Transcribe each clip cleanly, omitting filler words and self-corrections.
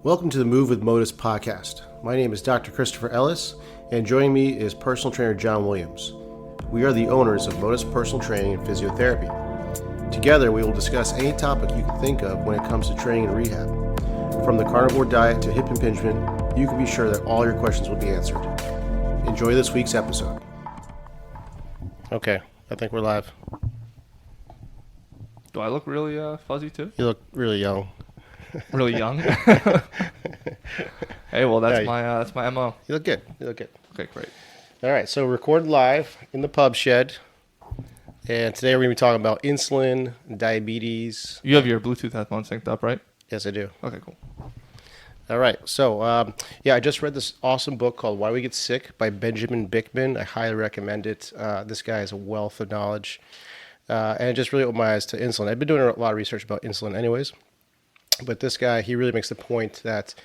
Welcome to the Move with Motus Podcast. My name is Dr. Christopher Ellis, and joining me is personal trainer John Williams. We are the owners of Motus Personal Training and Physiotherapy. Together, we will discuss any topic you can think of when it comes to training and rehab. From the carnivore diet to hip impingement, you can be sure that all your questions will be answered. Enjoy this week's episode. Okay, I think we're live. Do I look really fuzzy too? You look really young. Really young? Hey, well, that's my MO. You look good. Okay, great. All right, so recorded live in the pub shed. And today we're going to be talking about insulin, diabetes. You have your Bluetooth headphones synced up, right? Yes, I do. Okay, cool. All right, so I just read this awesome book called Why We Get Sick by Benjamin Bikman. I highly recommend it. This guy is a wealth of knowledge. And it just really opened my eyes to insulin. I've been doing a lot of research about insulin anyways. But this guy, he really makes the point that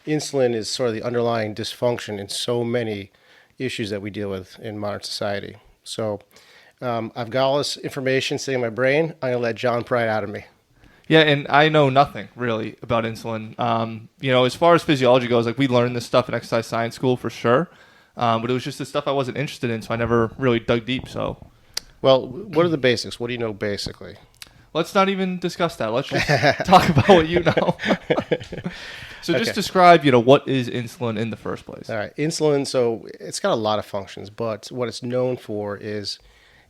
insulin is sort of the underlying dysfunction in so many issues that we deal with in modern society. So I've got all this information sitting in my brain. I'm going to let John pry it out of me. Yeah, and I know nothing really about insulin. As far as physiology goes, like we learned this stuff in exercise science school for sure. But it was just the stuff I wasn't interested in, so I never really dug deep. So, well, what are the basics? What do you know basically? Let's not even discuss that. Let's just talk about what you know. So just describe, what is insulin in the first place? All right. Insulin, so it's got a lot of functions, but what it's known for is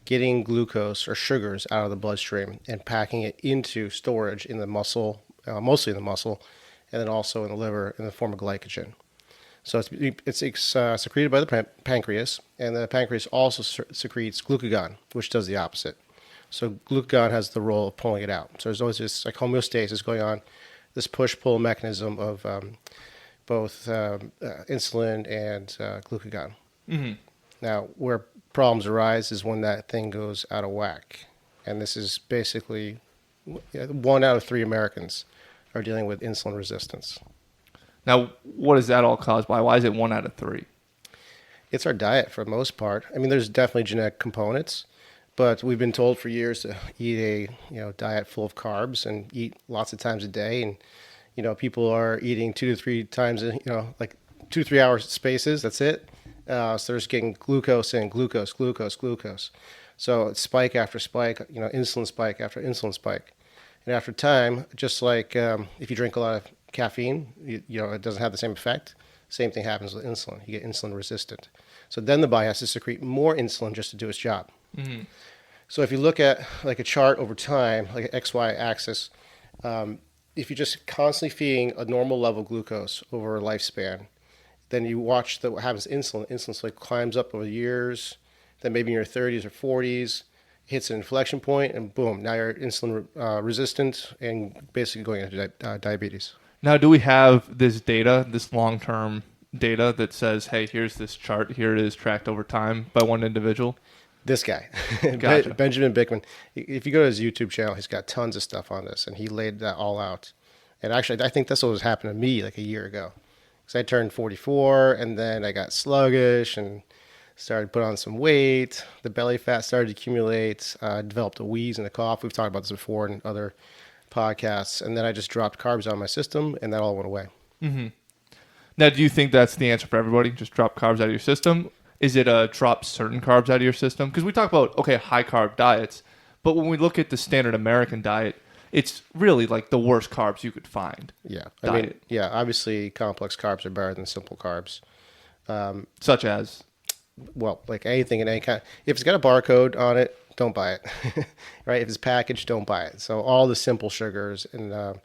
getting glucose or sugars out of the bloodstream and packing it into storage in the muscle, mostly in the muscle, and then also in the liver in the form of glycogen. So it's secreted by the pancreas, and the pancreas also secretes glucagon, which does the opposite. So glucagon has the role of pulling it out. So there's always this like homeostasis going on, this push-pull mechanism of both insulin and glucagon. Mm-hmm. Now, where problems arise is when that thing goes out of whack. And this is basically 1 out of 3 Americans are dealing with insulin resistance. Now, what is that all caused by? Why is it 1 out of 3? It's our diet for the most part. I mean, there's definitely genetic components. But we've been told for years to eat a diet full of carbs and eat lots of times a day, and people are eating 2 to 3 times, like 2 to 3 hour spaces. That's it. So they're just getting glucose in, glucose. So it's spike after spike, insulin spike after insulin spike, and after time, just like if you drink a lot of caffeine, it doesn't have the same effect. Same thing happens with insulin. You get insulin resistant. So then the body has to secrete more insulin just to do its job. Mm-hmm. So if you look at like a chart over time, like an XY axis, if you're just constantly feeding a normal level of glucose over a lifespan, then you watch what happens to insulin. Insulin like climbs up over the years, then maybe in your 30s or 40s, hits an inflection point, and boom, now you're insulin resistant and basically going into diabetes. Now, do we have this data, this long-term data that says, hey, here's this chart, here it is tracked over time by one individual? This guy, Gotcha. Benjamin Bikman, if you go to his YouTube channel, he's got tons of stuff on this, and he laid that all out. And actually, I think that's what was happening to me like a year ago. Because I turned 44, and then I got sluggish and started putting on some weight. The belly fat started to accumulate. I developed a wheeze and a cough. We've talked about this before in other podcasts. And then I just dropped carbs out of my system, and that all went away. Mm-hmm. Now, do you think that's the answer for everybody? Just drop carbs out of your system? Is it drop certain carbs out of your system? Because we talk about, high carb diets, but when we look at the standard American diet, it's really like the worst carbs you could find. Yeah. Obviously complex carbs are better than simple carbs. Such as? Well, like anything in any kind. If it's got a barcode on it, don't buy it. Right? If it's packaged, don't buy it. So all the simple sugars and,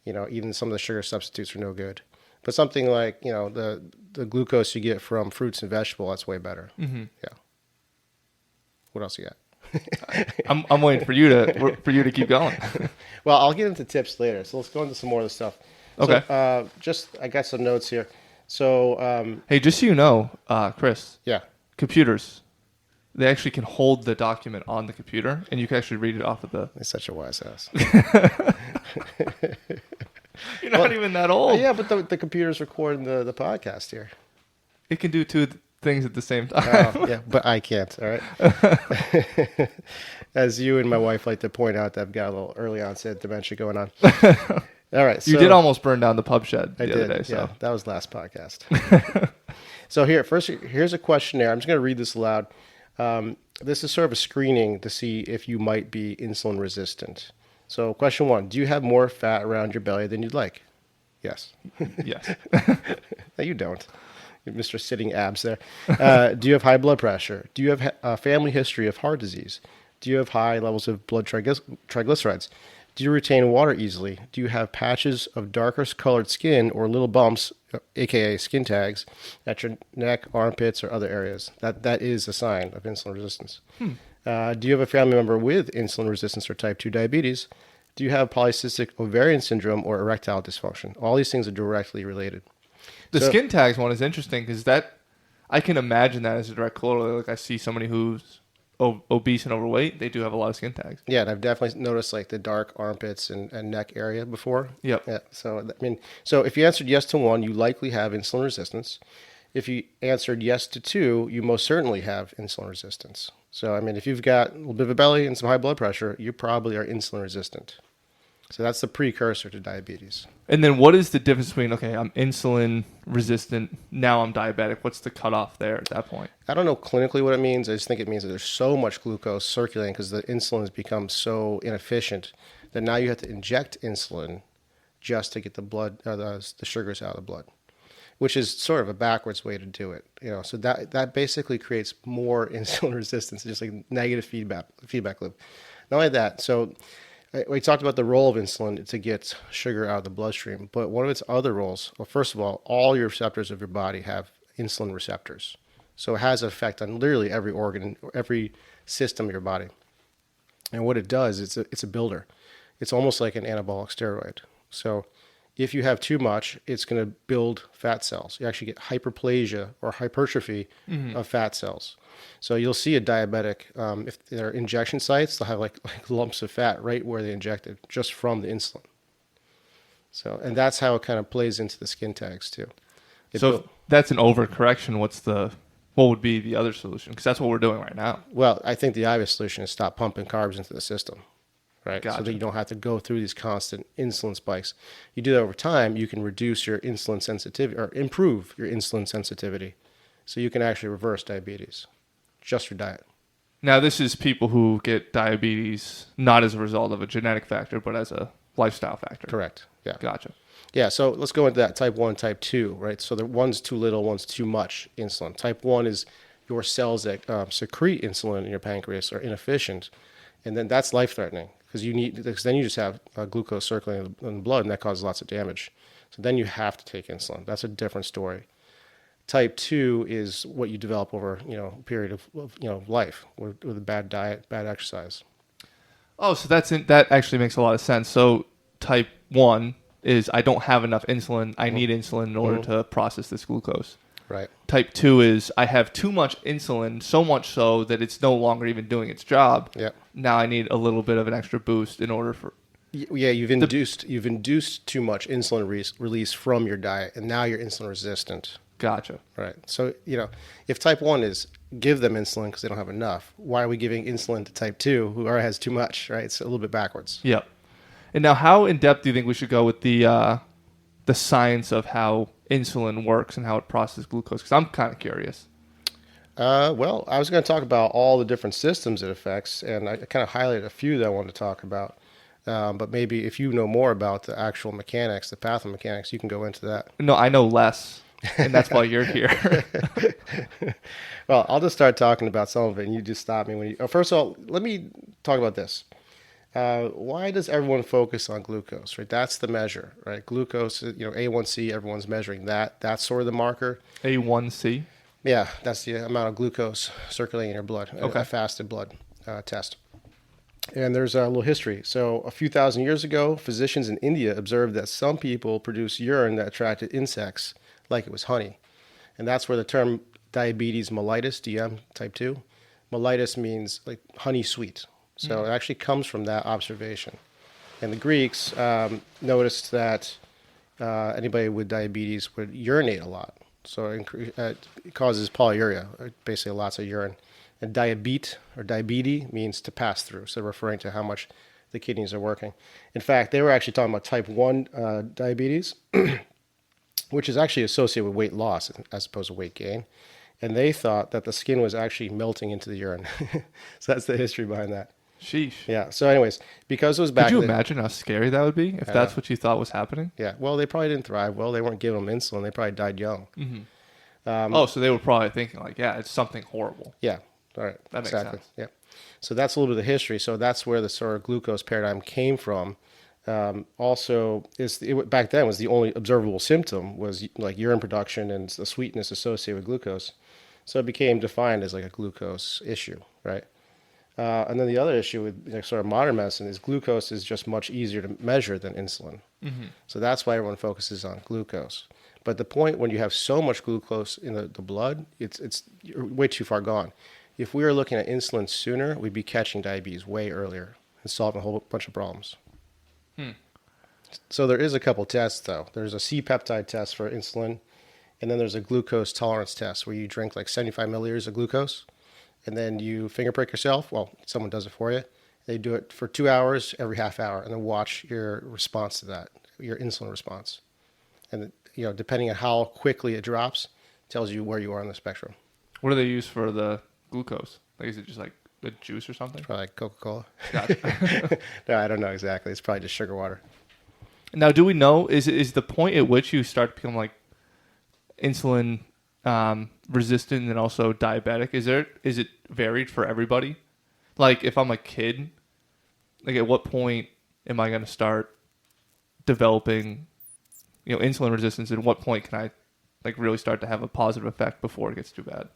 even some of the sugar substitutes are no good. But something like, the glucose you get from fruits and vegetables, that's way better. Mm-hmm. Yeah. What else you got? I'm waiting for you to keep going. Well, I'll get into tips later. So let's go into some more of the stuff. Okay. So, I got some notes here. So, hey, just so you know, Chris. Yeah. Computers, they actually can hold the document on the computer, and you can actually read it off of the. It's such a wise ass. You're not even that old. Yeah, but the computer's recording the podcast here. It can do 2 things at the same time. Yeah, but I can't, all right? As you and my wife like to point out, I've got a little early onset dementia going on. All right. You did almost burn down the pub shed the other day. So. Yeah, that was last podcast. So here's a questionnaire. I'm just going to read this aloud. This is sort of a screening to see if you might be insulin resistant. So question 1, do you have more fat around your belly than you'd like? Yes. Yes. No, you don't. Mr. Sitting abs there. Do you have high blood pressure? Do you have a family history of heart disease? Do you have high levels of blood triglycerides? Do you retain water easily? Do you have patches of darker colored skin or little bumps, aka skin tags, at your neck, armpits, or other areas? That is a sign of insulin resistance. Do you have a family member with insulin resistance or type 2 diabetes? Do you have polycystic ovarian syndrome or erectile dysfunction? All these things are directly related. The skin tags one is interesting because I can imagine that as a direct corollary. Like I see somebody who's obese and overweight, they do have a lot of skin tags. Yeah, and I've definitely noticed like the dark armpits and neck area before. Yep. Yeah. So if you answered yes to 1, you likely have insulin resistance. If you answered yes to 2, you most certainly have insulin resistance. So if you've got a little bit of a belly and some high blood pressure, you probably are insulin resistant. So that's the precursor to diabetes. And then what is the difference between, okay, I'm insulin resistant, now I'm diabetic? What's the cutoff there at that point? I don't know clinically what it means. I just think it means that there's so much glucose circulating because the insulin has become so inefficient that now you have to inject insulin just to get the blood, the sugars out of the blood, which is sort of a backwards way to do it. So that basically creates more insulin resistance, just like negative feedback loop. Not only that, so we talked about the role of insulin to get sugar out of the bloodstream, but one of its other roles, well, first of all your receptors of your body have insulin receptors. So it has an effect on literally every organ, every system of your body. And what it does, it's a builder. It's almost like an anabolic steroid. So if you have too much, it's going to build fat cells. You actually get hyperplasia or hypertrophy of fat cells. So you'll see a diabetic, if they're injection sites, they'll have like lumps of fat right where they injected just from the insulin. So, and that's how it kind of plays into the skin tags too. If that's an overcorrection, what would be the other solution? Because that's what we're doing right now. Well, I think the obvious solution is stop pumping carbs into the system, right? Gotcha. So that you don't have to go through these constant insulin spikes. You do that over time, you can reduce your insulin sensitivity or improve your insulin sensitivity. So you can actually reverse diabetes. Just for diet. Now, this is people who get diabetes not as a result of a genetic factor, but as a lifestyle factor. Correct. Yeah. Gotcha. Yeah, so let's go into that type 1, type 2, right? So the one's too little, one's too much insulin. Type 1 is your cells that secrete insulin in your pancreas are inefficient, and then that's life-threatening because then you just have glucose circulating in the blood, and that causes lots of damage. So then you have to take insulin. That's a different story. Type 2 is what you develop over a period of life with a bad diet, bad exercise. Oh, so that actually makes a lot of sense. So type 1 is I don't have enough insulin. I need insulin in order to process this glucose. Right. Type 2 is I have too much insulin, so much so that it's no longer even doing its job. Yeah. Now I need a little bit of an extra boost in order for... Yeah, you've induced too much insulin release from your diet, and now you're insulin resistant. Gotcha. Right. So, if type 1 is give them insulin because they don't have enough, why are we giving insulin to type 2 who already has too much, right? It's a little bit backwards. Yep. And now how in depth do you think we should go with the science of how insulin works and how it processes glucose? Because I'm kind of curious. Well, I was going to talk about all the different systems it affects, and I kind of highlighted a few that I wanted to talk about. But maybe if you know more about the actual mechanics, the pathomechanics, you can go into that. No, I know less. And that's why you're here. Well, I'll just start talking about some of it, and you just stop me when you... First of all, let me talk about this. Why does everyone focus on glucose, right? That's the measure, right? Glucose, A1C, everyone's measuring that. That's sort of the marker. A1C? Yeah, that's the amount of glucose circulating in your blood, okay. A fasted blood test. And there's a little history. So a few thousand years ago, physicians in India observed that some people produce urine that attracted insects like it was honey. And that's where the term diabetes mellitus, DM type 2, mellitus means like honey sweet. So it actually comes from that observation. And the Greeks noticed that anybody with diabetes would urinate a lot. So it causes polyuria, basically lots of urine. And diabete or diabetes means to pass through. So referring to how much the kidneys are working. In fact, they were actually talking about type 1 diabetes, which is actually associated with weight loss as opposed to weight gain. And they thought that the skin was actually melting into the urine. So that's the history behind that. Sheesh. Yeah. So anyways, because it was back Could you then, imagine how scary that would be if that's what you thought was happening? yeah. Well, they probably didn't thrive well. They weren't giving them insulin. They probably died young. So they were probably thinking like, yeah, it's something horrible. Yeah. All right. That makes exactly. sense. Yeah. So that's a little bit of the history. So that's where the sort of glucose paradigm came from. Also, back then was the only observable symptom was like urine production and the sweetness associated with glucose. So it became defined as like a glucose issue, right? And then the other issue with sort of modern medicine is glucose is just much easier to measure than insulin. So that's why everyone focuses on glucose. But the point when you have so much glucose in the blood, you're way too far gone. If we were looking at insulin sooner, we'd be catching diabetes way earlier and solving a whole bunch of problems. So there is a couple tests, though. There's a C-peptide test for insulin, and then there's a glucose tolerance test where you drink like 75 milliliters of glucose, and then you finger prick yourself. Well, someone does it for you. They do it for 2 hours every half hour, and then watch your response to that, your insulin response. And depending on how quickly it drops, tells you where you are on the spectrum. What do they use for the glucose? Like, is it just like a juice or something? Probably like Coca-Cola. Gotcha. No, I don't know exactly. It's probably just sugar water. Now, do we know, is the point at which you start to become like insulin resistant and also diabetic, is it varied for everybody? Like if I'm a kid, like at what point am I going to start developing insulin resistance, and what point can I like really start to have a positive effect before it gets too bad?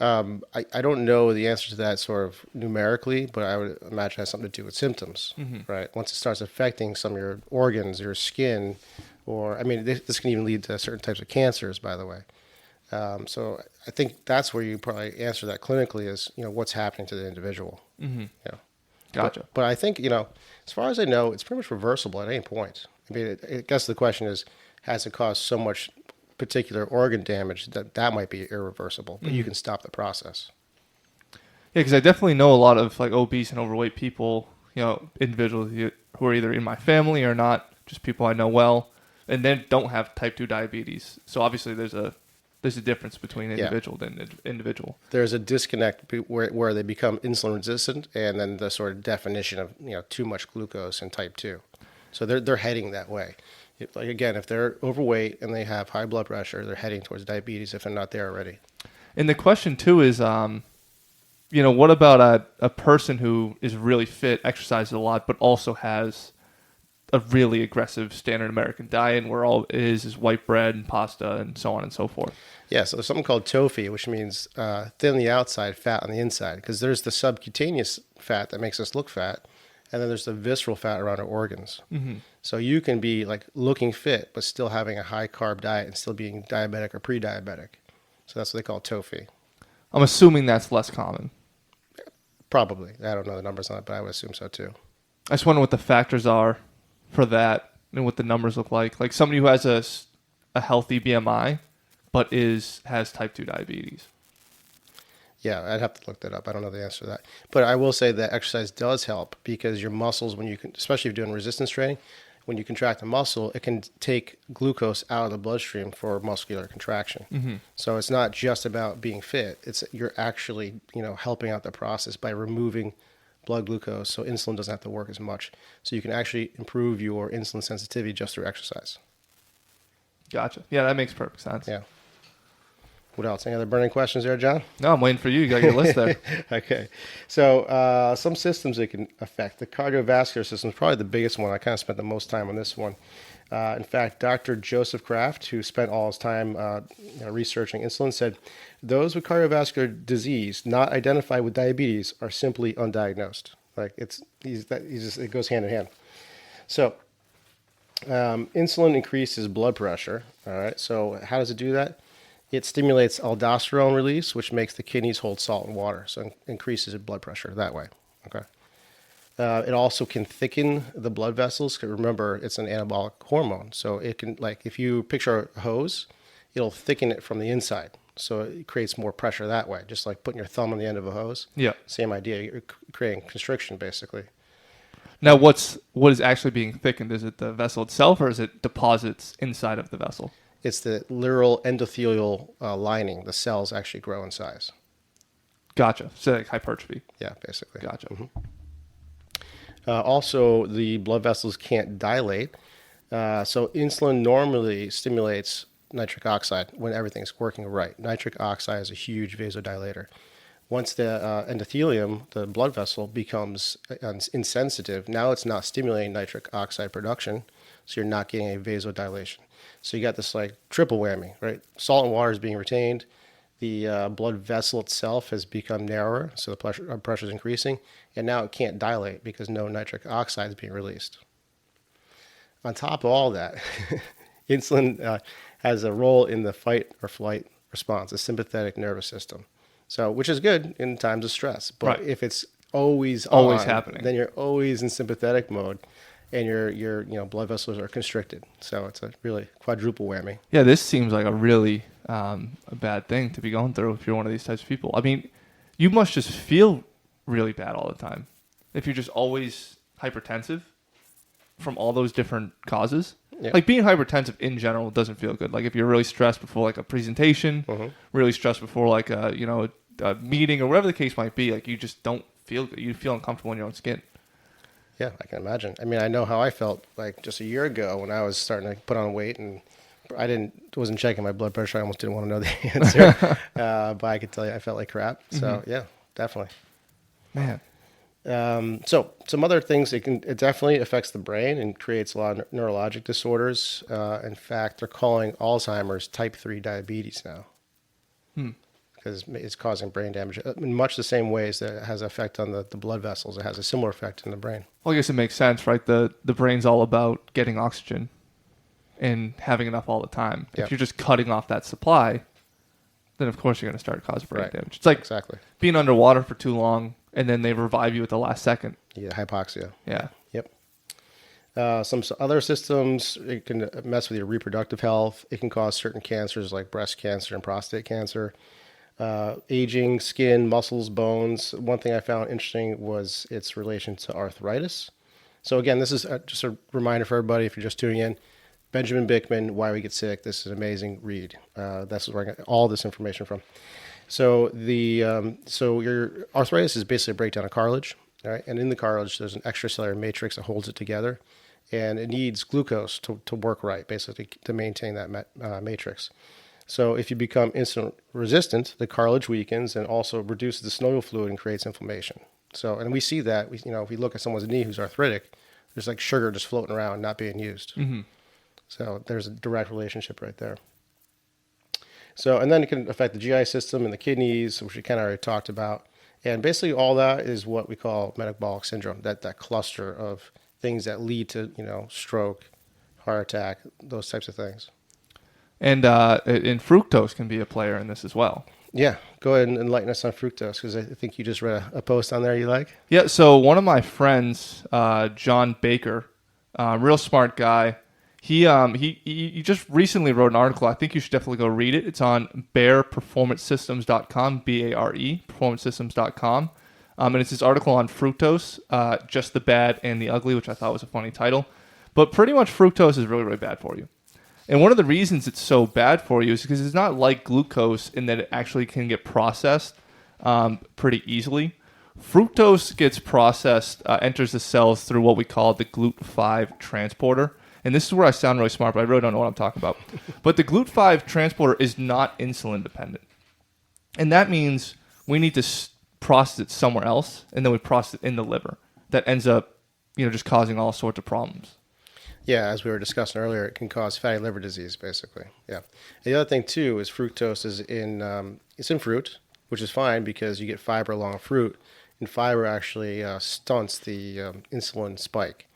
I don't know the answer to that sort of numerically, but I would imagine it has something to do with symptoms, right? Once it starts affecting some of your organs, your skin, or, I mean, this can even lead to certain types of cancers, by the way. So I think that's where you probably answer that clinically is, what's happening to the individual. Gotcha. But I think, as far as I know, it's pretty much reversible at any point. I mean, I guess the question is, has it caused so much particular organ damage that might be irreversible, but you can stop the process. Yeah, because I definitely know a lot of like obese and overweight people, individuals who are either in my family or not, just people I know well, and then don't have type 2 diabetes. So obviously there's a difference between individual and individual. There's a disconnect where they become insulin resistant, and then the sort of definition of too much glucose in type 2. So they're heading that way. If they're overweight and they have high blood pressure, they're heading towards diabetes if they're not there already. And the question too is, what about a person who is really fit, exercises a lot, but also has a really aggressive standard American diet where all it is white bread and pasta and so on and so forth? Yeah, so there's something called TOFI, which means thin on the outside, fat on the inside, because there's the subcutaneous fat that makes us look fat, and then there's the visceral fat around our organs. So you can be like looking fit, but still having a high carb diet and still being diabetic or pre-diabetic. So that's what they call TOFI. I'm assuming that's less common. Probably. I don't know the numbers on it, but I would assume so too. I just wonder what the factors are for that and what the numbers look like. Like somebody who has a healthy BMI, but has type 2 diabetes. Yeah, I'd have to look that up. I don't know the answer to that. But I will say that exercise does help because your muscles, especially if you're doing resistance training, when you contract a muscle, it can take glucose out of the bloodstream for muscular contraction. So it's not just about being fit. You're actually, helping out the process by removing blood glucose so insulin doesn't have to work as much. So you can actually improve your insulin sensitivity just through exercise. Gotcha. Yeah, that makes perfect sense. Yeah. What else? Any other burning questions there, John? No, I'm waiting for you. You got your list there. Okay. So some systems it can affect. The cardiovascular system is probably the biggest one. I kind of spent the most time on this one. In fact, Dr. Joseph Kraft, who spent all his time researching insulin, said those with cardiovascular disease not identified with diabetes are simply undiagnosed. Like it goes hand in hand. So insulin increases blood pressure. All right. So how does it do that? It stimulates aldosterone release, which makes the kidneys hold salt and water, so it increases blood pressure that way. Okay. It also can thicken the blood vessels. 'Cause remember, it's an anabolic hormone, so it can, like, if you picture a hose, it'll thicken it from the inside, so it creates more pressure that way. Just like putting your thumb on the end of a hose. Yeah. Same idea. You're creating constriction, basically. Now, what is actually being thickened? Is it the vessel itself, or is it deposits inside of the vessel? It's the literal endothelial lining. The cells actually grow in size. Gotcha. So like hypertrophy. Yeah, basically. Gotcha. Also, the blood vessels can't dilate. So insulin normally stimulates nitric oxide when everything's working right. Nitric oxide is a huge vasodilator. Once the endothelium, the blood vessel, becomes insensitive, now it's not stimulating nitric oxide production, so you're not getting a vasodilation. So you got this like triple whammy, right? Salt and water is being retained. The blood vessel itself has become narrower, so the pressure is increasing, and now it can't dilate because no nitric oxide is being released. On top of all that, insulin has a role in the fight or flight response, the sympathetic nervous system. So, which is good in times of stress, but Right. if it's always happening, then you're always in sympathetic mode, and your blood vessels are constricted. So it's a really quadruple whammy. Yeah, this seems like a really a bad thing to be going through if you're one of these types of people. I mean, you must just feel really bad all the time if you're just always hypertensive from all those different causes. Yeah. Like being hypertensive in general doesn't feel good. Like if you're really stressed before like a presentation, really stressed before like a meeting or whatever the case might be, like you just don't feel good. You feel uncomfortable in your own skin. Yeah, I can imagine. I mean, I know how I felt like just a year ago when I was starting to put on weight, and I wasn't checking my blood pressure. I almost didn't want to know the answer, but I could tell you I felt like crap. So yeah, definitely. Man. So some other things, it definitely affects the brain and creates a lot of neurologic disorders. In fact, they're calling Alzheimer's type 3 diabetes now. Because it's causing brain damage in much the same ways that it has an effect on the blood vessels. It has a similar effect in the brain. Well, I guess it makes sense, right? The brain's all about getting oxygen and having enough all the time. Yep. If you're just cutting off that supply, then of course you're going to start causing brain damage. It's like exactly being underwater for too long, and then they revive you at the last second. Yeah, hypoxia. Yeah. Yep. Some other systems, it can mess with your reproductive health. It can cause certain cancers like breast cancer and prostate cancer. Aging, skin, muscles, bones. One thing I found interesting was its relation to arthritis. So again, this is just a reminder for everybody if you're just tuning in. Benjamin Bikman, Why We Get Sick. This is an amazing read. That's where I got all this information from. So your arthritis is basically a breakdown of cartilage, all right? And in the cartilage, there's an extracellular matrix that holds it together, and it needs glucose to work right, basically to maintain that matrix. So if you become insulin resistant, the cartilage weakens and also reduces the synovial fluid and creates inflammation. So, and we see that, if we look at someone's knee who's arthritic, there's like sugar just floating around, not being used. So there's a direct relationship right there. So, and then it can affect the GI system and the kidneys, which we kind of already talked about. And basically all that is what we call metabolic syndrome, that cluster of things that lead to, stroke, heart attack, those types of things. And fructose can be a player in this as well. Yeah, go ahead and enlighten us on fructose, because I think you just read a post on there you like. Yeah, so one of my friends, John Baker, real smart guy, he just recently wrote an article. I think you should definitely go read it. It's on bareperformancesystems.com, B-A-R-E, performancesystems.com. And it's this article on fructose, just the bad and the ugly, which I thought was a funny title. But pretty much fructose is really, really bad for you. And one of the reasons it's so bad for you is because it's not like glucose in that it actually can get processed pretty easily. Fructose gets processed, enters the cells through what we call the GLUT5 transporter. And this is where I sound really smart, but I really don't know what I'm talking about. But the GLUT5 transporter is not insulin dependent. And that means we need to process it somewhere else, and then we process it in the liver. That ends up, just causing all sorts of problems. Yeah, as we were discussing earlier, it can cause fatty liver disease, basically. Yeah. And the other thing, too, is fructose is it's in fruit, which is fine because you get fiber along fruit, and fiber actually stunts the insulin spike.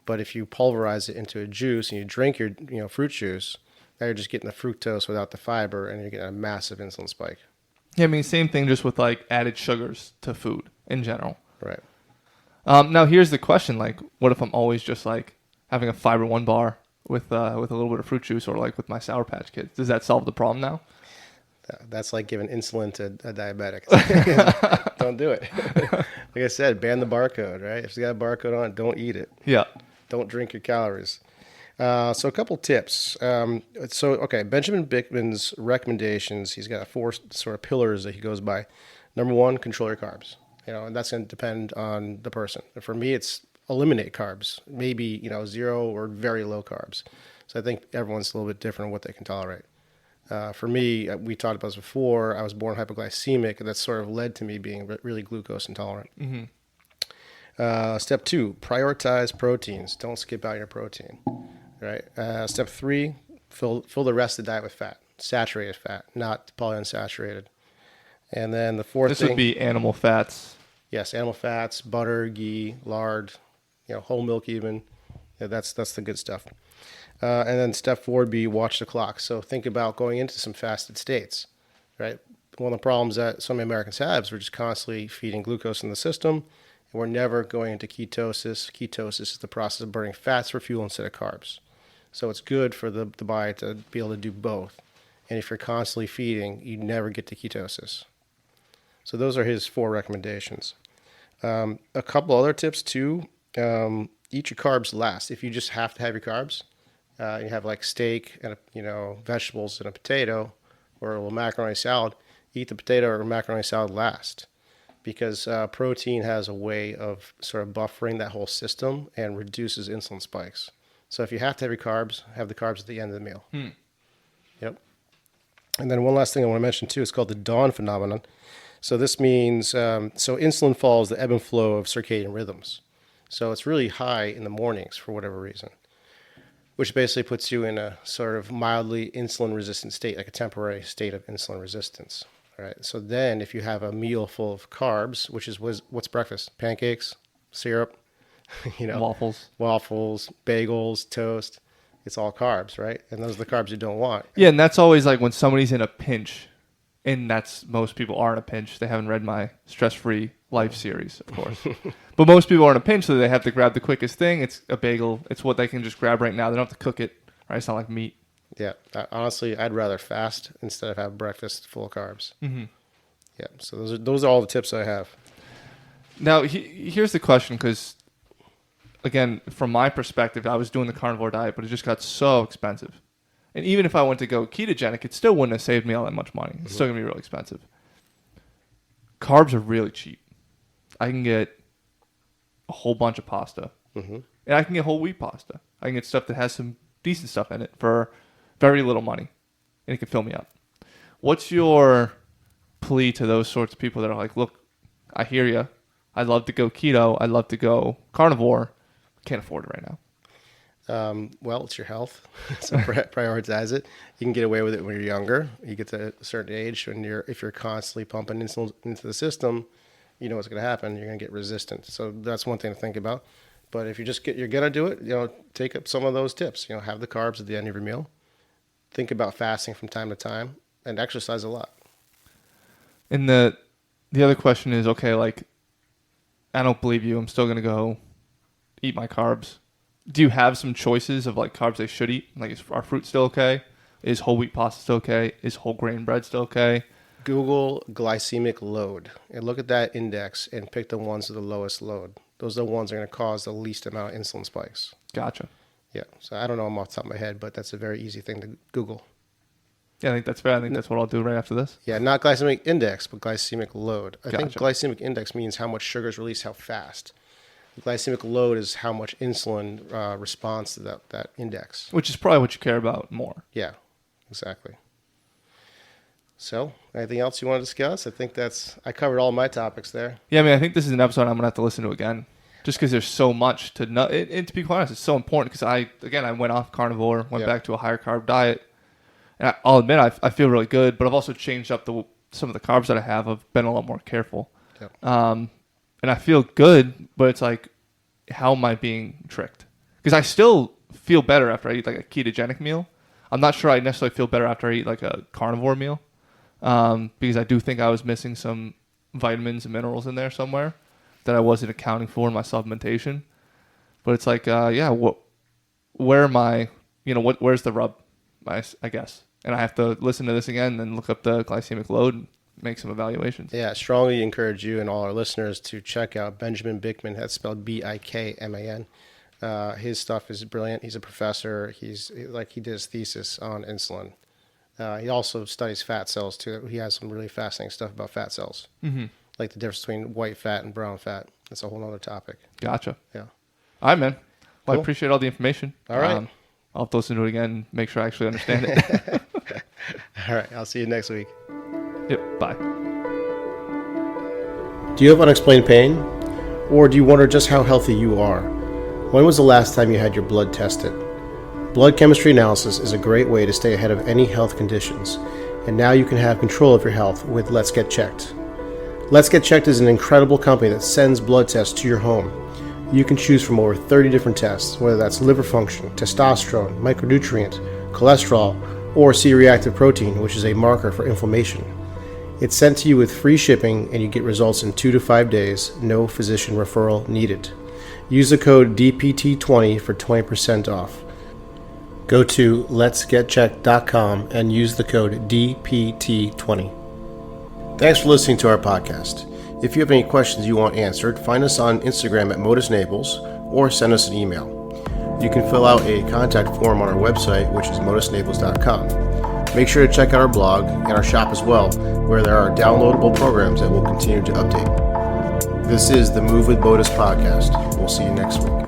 But if you pulverize it into a juice and you drink your fruit juice, now you're just getting the fructose without the fiber, and you're getting a massive insulin spike. Yeah, I mean, same thing just with like added sugars to food in general. Right. Now, here's the question. Like, what if I'm always just like having a Fiber One bar with a little bit of fruit juice, or like with my Sour Patch Kids? Does that solve the problem now? That's like giving insulin to a diabetic. Don't do it. Like I said, ban the barcode, right? If it's got a barcode on it, don't eat it. Yeah. Don't drink your calories. So a couple tips. Okay, Benjamin Bikman's recommendations, he's got 4 sort of pillars that he goes by. Number 1, control your carbs. And that's going to depend on the person. For me, it's eliminate carbs, maybe, 0 or very low carbs. So I think everyone's a little bit different on what they can tolerate. For me, we talked about this before, I was born hypoglycemic, and that sort of led to me being really glucose intolerant. Mm-hmm. Step 2, prioritize proteins. Don't skip out your protein. Right. Step 3, fill the rest of the diet with fat, saturated fat, not polyunsaturated. And then the fourth This thing, would be animal fats. yes, animal fats, butter, ghee, lard, whole milk even. Yeah, that's the good stuff. And then step 4 would be watch the clock. So think about going into some fasted states, right? One of the problems that some Americans have is we're just constantly feeding glucose in the system, and we're never going into ketosis. Ketosis is the process of burning fats for fuel instead of carbs. So it's good for the body to be able to do both. And if you're constantly feeding, you never get to ketosis. So those are his 4 recommendations. A couple other tips too. Eat your carbs last. If you just have to have your carbs, you have like steak and vegetables and a potato or a little macaroni salad, eat the potato or macaroni salad last. Because protein has a way of sort of buffering that whole system and reduces insulin spikes. So if you have to have your carbs, have the carbs at the end of the meal. Yep. And then one last thing I want to mention too is called the dawn phenomenon. So this means, insulin follows the ebb and flow of circadian rhythms. So it's really high in the mornings for whatever reason, which basically puts you in a sort of mildly insulin resistant state, like a temporary state of insulin resistance. All right. So then if you have a meal full of carbs, which is what's breakfast? Pancakes, syrup, Waffles, bagels, toast. It's all carbs, right? And those are the carbs you don't want. Yeah, and that's always like when somebody's in a pinch, and that's most people are in a pinch. They haven't read my stress-free life series, of course. But most people are in a pinch, so they have to grab the quickest thing. It's a bagel. It's what they can just grab right now. They don't have to cook it, right? It's not like meat. Yeah. Honestly, I'd rather fast instead of have breakfast full of carbs. Mm-hmm. Yeah. So those are all the tips I have. Now, here's the question, because again, from my perspective, I was doing the carnivore diet, but it just got so expensive. And even if I went to go ketogenic, it still wouldn't have saved me all that much money. It's still going to be really expensive. Carbs are really cheap. I can get a whole bunch of pasta. And I can get whole wheat pasta. I can get stuff that has some decent stuff in it for very little money. And it can fill me up. What's your plea to those sorts of people that are like, look, I hear you. I'd love to go keto. I'd love to go carnivore. Can't afford it right now. Well, it's your health, so prioritize it. You can get away with it when you're younger. You get to a certain age if you're constantly pumping insulin into the system, you know what's going to happen. You're going to get resistant. So that's one thing to think about. But if you're going to do it, take up some of those tips. Have the carbs at the end of your meal. Think about fasting from time to time and exercise a lot. And the other question is, okay, like, I don't believe you. I'm still going to go eat my carbs. Do you have some choices of like carbs they should eat? Like, is our fruit still okay? Is whole wheat pasta still okay? Is whole grain bread still okay? Google glycemic load and look at that index and pick the ones with the lowest load. Those are the ones that are going to cause the least amount of insulin spikes. Gotcha. Yeah. So I don't know them off the top of my head, but that's a very easy thing to Google. Yeah, I think that's fair. I think that's what I'll do right after this. Yeah, not glycemic index, but glycemic load. I think Gotcha. glycemic index means how much sugar is released, how fast. Glycemic load is how much insulin responds to that index. Which is probably what you care about more. Yeah, exactly. So, anything else you want to discuss? I think I covered all my topics there. Yeah, I mean, I think this is an episode I'm going to have to listen to again. Just because there's so much to know. And to be quite honest, it's so important because I went off carnivore, went back to a higher carb diet. And I'll admit, I feel really good, but I've also changed up some of the carbs that I have. I've been a lot more careful. Yep. And I feel good, but it's like, how am I being tricked? Because I still feel better after I eat like a ketogenic meal. I'm not sure I necessarily feel better after I eat like a carnivore meal. Because I do think I was missing some vitamins and minerals in there somewhere that I wasn't accounting for in my supplementation. But it's like, where am I? Where's the rub? I guess. And I have to listen to this again and look up the glycemic load and make some evaluations. Yeah, strongly encourage you and all our listeners to check out Benjamin Bikman. That's spelled Bikman. His stuff is brilliant. He's a professor. He did his thesis on insulin. He also studies fat cells too. He has some really fascinating stuff about fat cells, like the difference between white fat and brown fat. That's a whole other topic. Gotcha. Yeah. All right, man. Well, Cool. I appreciate all the information. All right. I'll have to listen to it again and make sure I actually understand it. All right. I'll see you next week. Yep. Bye. Do you have unexplained pain? Or do you wonder just how healthy you are? When was the last time you had your blood tested? Blood chemistry analysis is a great way to stay ahead of any health conditions, and now you can have control of your health with Let's Get Checked. Let's Get Checked is an incredible company that sends blood tests to your home. You can choose from over 30 different tests, whether that's liver function, testosterone, micronutrient, cholesterol, or C-reactive protein, which is a marker for inflammation. It's sent to you with free shipping, and you get results in 2 to 5 days, no physician referral needed. Use the code DPT20 for 20% off. Go to letsgetchecked.com and use the code DPT20. Thanks for listening to our podcast. If you have any questions you want answered, find us on Instagram at Motus Naples or send us an email. You can fill out a contact form on our website, which is motusnaples.com. Make sure to check out our blog and our shop as well, where there are downloadable programs that we'll continue to update. This is the Move with Motus podcast. We'll see you next week.